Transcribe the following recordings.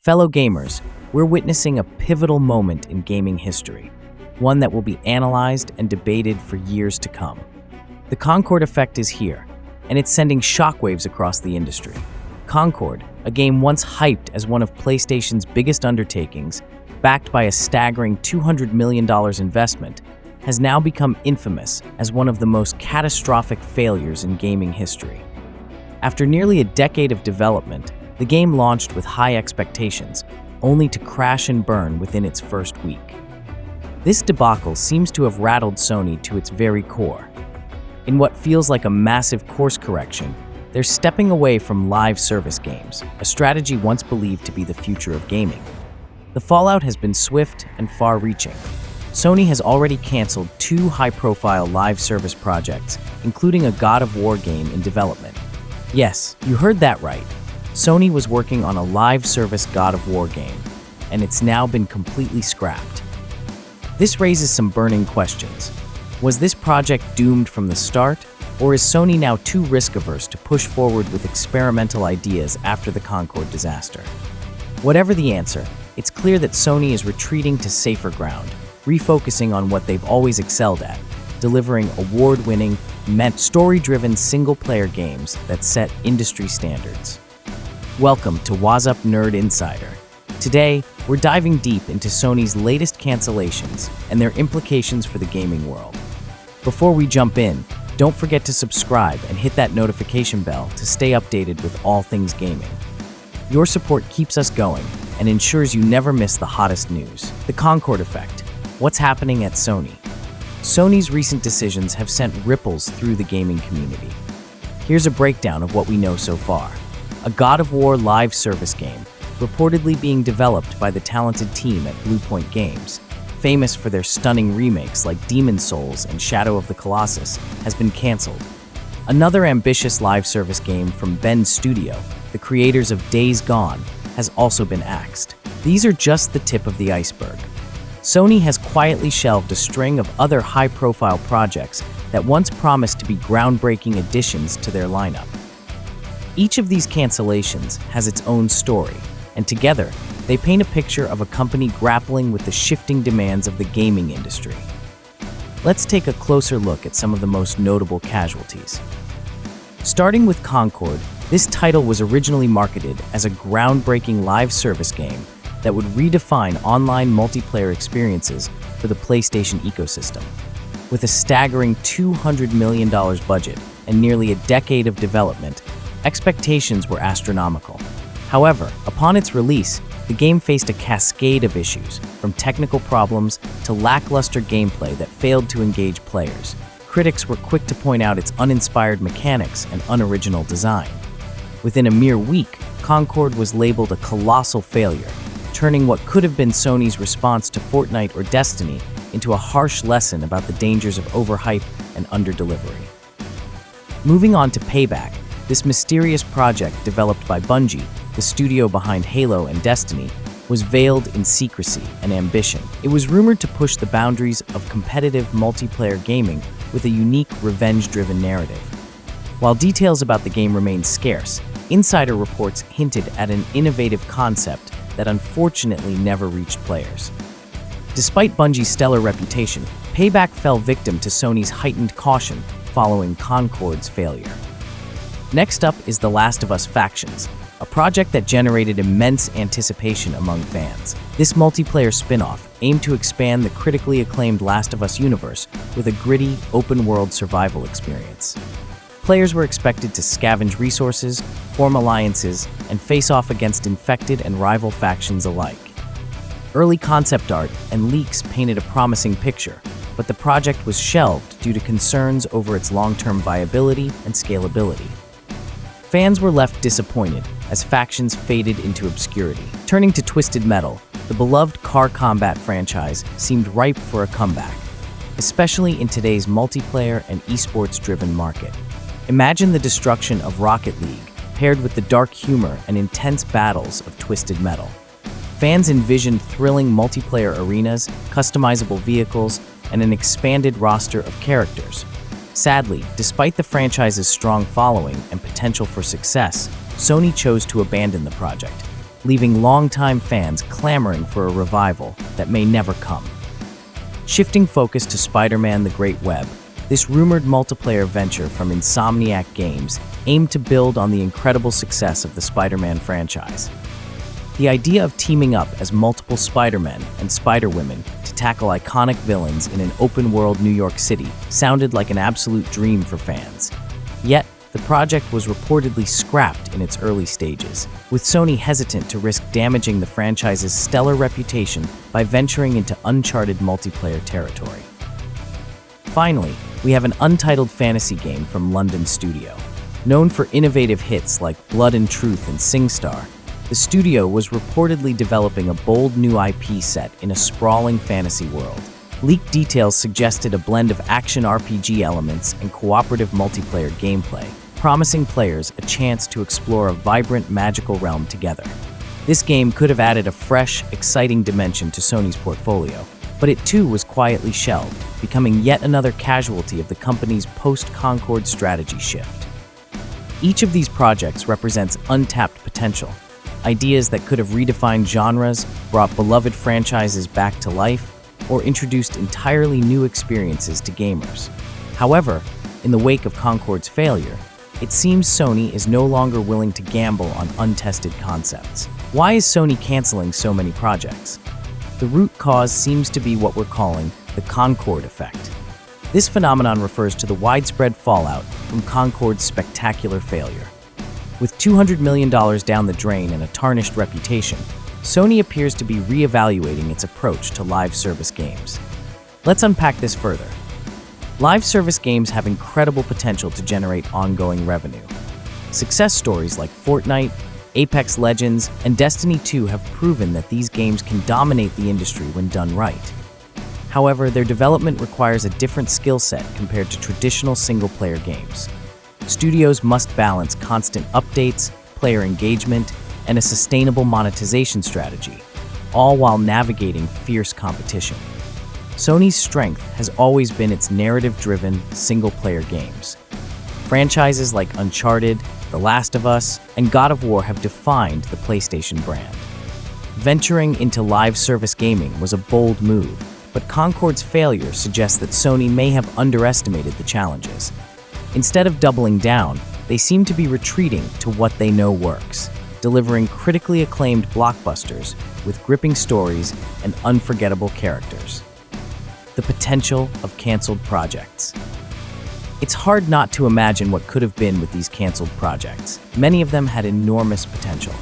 Fellow gamers, we're witnessing a pivotal moment in gaming history, one that will be analyzed and debated for years to come. The Concord Effect is here, and it's sending shockwaves across the industry. Concord, a game once hyped as one of PlayStation's biggest undertakings, backed by a staggering $200 million investment, has now become infamous as one of the most catastrophic failures in gaming history. After nearly a decade of development, the game launched with high expectations, only to crash and burn within its first week. This debacle seems to have rattled Sony to its very core. In what feels like a massive course correction, they're stepping away from live service games, a strategy once believed to be the future of gaming. The fallout has been swift and far-reaching. Sony has already canceled 2 high-profile live service projects, including a God of War game in development. Yes, you heard that right. Sony was working on a live service God of War game, and it's now been completely scrapped. This raises some burning questions. Was this project doomed from the start, or is Sony now too risk-averse to push forward with experimental ideas after the Concord disaster? Whatever the answer, it's clear that Sony is retreating to safer ground, refocusing on what they've always excelled at, delivering award-winning, story-driven single-player games that set industry standards. Welcome to What's Up Nerd Insider. Today, we're diving deep into Sony's latest cancellations and their implications for the gaming world. Before we jump in, don't forget to subscribe and hit that notification bell to stay updated with all things gaming. Your support keeps us going and ensures you never miss the hottest news. The Concord Effect. What's happening at Sony? Sony's recent decisions have sent ripples through the gaming community. Here's a breakdown of what we know so far. A God of War live service game, reportedly being developed by the talented team at Bluepoint Games, famous for their stunning remakes like Demon's Souls and Shadow of the Colossus, has been canceled. Another ambitious live service game from Bend Studio, the creators of Days Gone, has also been axed. These are just the tip of the iceberg. Sony has quietly shelved a string of other high-profile projects that once promised to be groundbreaking additions to their lineup. Each of these cancellations has its own story, and together, they paint a picture of a company grappling with the shifting demands of the gaming industry. Let's take a closer look at some of the most notable casualties. Starting with Concord, this title was originally marketed as a groundbreaking live service game that would redefine online multiplayer experiences for the PlayStation ecosystem. With a staggering $200 million budget and nearly a decade of development, expectations were astronomical. However, upon its release, the game faced a cascade of issues, from technical problems to lackluster gameplay that failed to engage players. Critics were quick to point out its uninspired mechanics and unoriginal design. Within a mere week, Concord was labeled a colossal failure, turning what could have been Sony's response to Fortnite or Destiny into a harsh lesson about the dangers of overhype and underdelivery. Moving on to Payback, this mysterious project developed by Bungie, the studio behind Halo and Destiny, was veiled in secrecy and ambition. It was rumored to push the boundaries of competitive multiplayer gaming with a unique revenge-driven narrative. While details about the game remained scarce, insider reports hinted at an innovative concept that unfortunately never reached players. Despite Bungie's stellar reputation, Payback fell victim to Sony's heightened caution following Concord's failure. Next up is The Last of Us Factions, a project that generated immense anticipation among fans. This multiplayer spin-off aimed to expand the critically acclaimed Last of Us universe with a gritty, open-world survival experience. Players were expected to scavenge resources, form alliances, and face off against infected and rival factions alike. Early concept art and leaks painted a promising picture, but the project was shelved due to concerns over its long-term viability and scalability. Fans were left disappointed as factions faded into obscurity. Turning to Twisted Metal, the beloved car combat franchise seemed ripe for a comeback, especially in today's multiplayer and esports-driven market. Imagine the destruction of Rocket League paired with the dark humor and intense battles of Twisted Metal. Fans envisioned thrilling multiplayer arenas, customizable vehicles, and an expanded roster of characters. Sadly, despite the franchise's strong following and potential for success, Sony chose to abandon the project. leaving longtime fans clamoring for a revival that may never come. Shifting focus to Spider-Man: The Great Web, this rumored multiplayer venture from Insomniac Games aimed to build on the incredible success of the Spider-Man franchise. The idea of teaming up as multiple Spider-Men and Spider-Women to tackle iconic villains in an open-world New York City sounded like an absolute dream for fans. Yet, the project was reportedly scrapped in its early stages, with Sony hesitant to risk damaging the franchise's stellar reputation by venturing into uncharted multiplayer territory. Finally, we have an untitled fantasy game from London studio. Known for innovative hits like Blood and Truth and SingStar, the studio was reportedly developing a bold new IP set in a sprawling fantasy world. Leaked details suggested a blend of action RPG elements and cooperative multiplayer gameplay, promising players a chance to explore a vibrant magical realm together. This game could have added a fresh, exciting dimension to Sony's portfolio, but it too was quietly shelved, becoming yet another casualty of the company's post-Concord strategy shift. Each of these projects represents untapped potential, ideas that could have redefined genres, brought beloved franchises back to life, or introduced entirely new experiences to gamers. However, in the wake of Concord's failure, it seems Sony is no longer willing to gamble on untested concepts. Why is Sony canceling so many projects? The root cause seems to be what we're calling the Concord Effect. This phenomenon refers to the widespread fallout from Concord's spectacular failure. With $200 million down the drain and a tarnished reputation, Sony appears to be re-evaluating its approach to live service games. Let's unpack this further. Live service games have incredible potential to generate ongoing revenue. Success stories like Fortnite, Apex Legends, and Destiny 2 have proven that these games can dominate the industry when done right. However, their development requires a different skill set compared to traditional single-player games. Studios must balance constant updates, player engagement, and a sustainable monetization strategy, all while navigating fierce competition. Sony's strength has always been its narrative-driven, single-player games. Franchises like Uncharted, The Last of Us, and God of War have defined the PlayStation brand. Venturing into live service gaming was a bold move, but Concord's failure suggests that Sony may have underestimated the challenges. Instead of doubling down, they seem to be retreating to what they know works, delivering critically acclaimed blockbusters with gripping stories and unforgettable characters. The potential of canceled projects. It's hard not to imagine what could have been with these canceled projects. Many of them had enormous potential.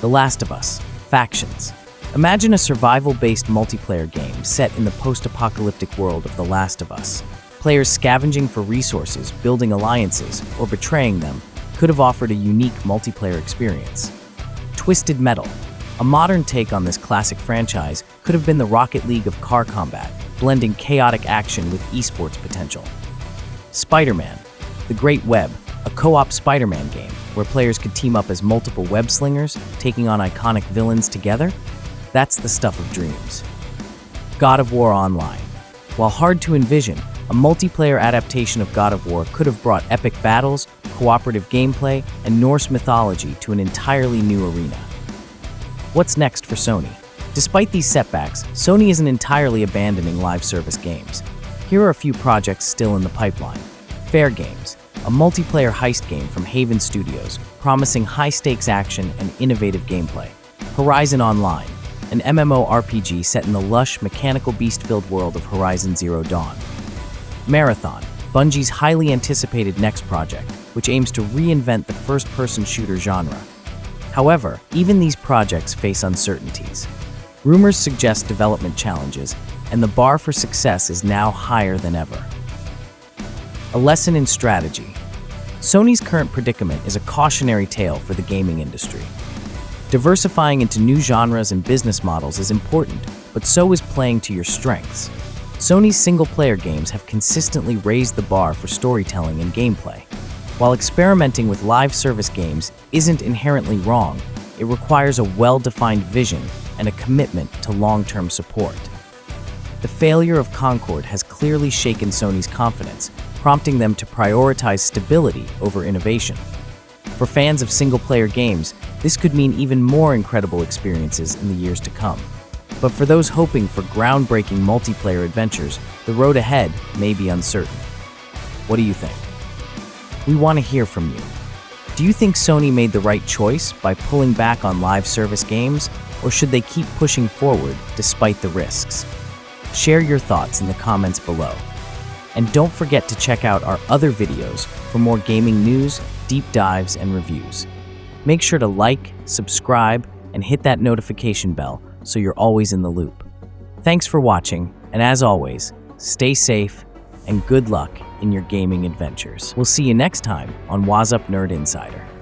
The Last of Us, Factions. Imagine a survival-based multiplayer game set in the post-apocalyptic world of The Last of Us. Players scavenging for resources, building alliances, or betraying them could have offered a unique multiplayer experience. Twisted Metal, a modern take on this classic franchise, could have been the Rocket League of car combat, blending chaotic action with esports potential. Spider-Man: The Great Web, a co-op Spider-Man game where players could team up as multiple web slingers, taking on iconic villains together. That's the stuff of dreams. God of War Online. While hard to envision, a multiplayer adaptation of God of War could have brought epic battles, cooperative gameplay, and Norse mythology to an entirely new arena. What's next for Sony? Despite these setbacks, Sony isn't entirely abandoning live service games. Here are a few projects still in the pipeline. Fair Games, a multiplayer heist game from Haven Studios, promising high-stakes action and innovative gameplay. Horizon Online, an MMORPG set in the lush, mechanical beast-filled world of Horizon Zero Dawn. Marathon, Bungie's highly anticipated next project, which aims to reinvent the first-person shooter genre. However, even these projects face uncertainties. Rumors suggest development challenges, and the bar for success is now higher than ever. A lesson in strategy. Sony's current predicament is a cautionary tale for the gaming industry. Diversifying into new genres and business models is important, but so is playing to your strengths. Sony's single-player games have consistently raised the bar for storytelling and gameplay. While experimenting with live service games isn't inherently wrong, it requires a well-defined vision and a commitment to long-term support. The failure of Concord has clearly shaken Sony's confidence, prompting them to prioritize stability over innovation. For fans of single-player games, this could mean even more incredible experiences in the years to come. But for those hoping for groundbreaking multiplayer adventures, the road ahead may be uncertain. What do you think? We want to hear from you. Do you think Sony made the right choice by pulling back on live service games, or should they keep pushing forward despite the risks? Share your thoughts in the comments below. And don't forget to check out our other videos for more gaming news, deep dives, and reviews. Make sure to like, subscribe, and hit that notification bell so you're always in the loop. Thanks for watching, and as always, stay safe and good luck in your gaming adventures. We'll see you next time on Waz Up Nerd Insider.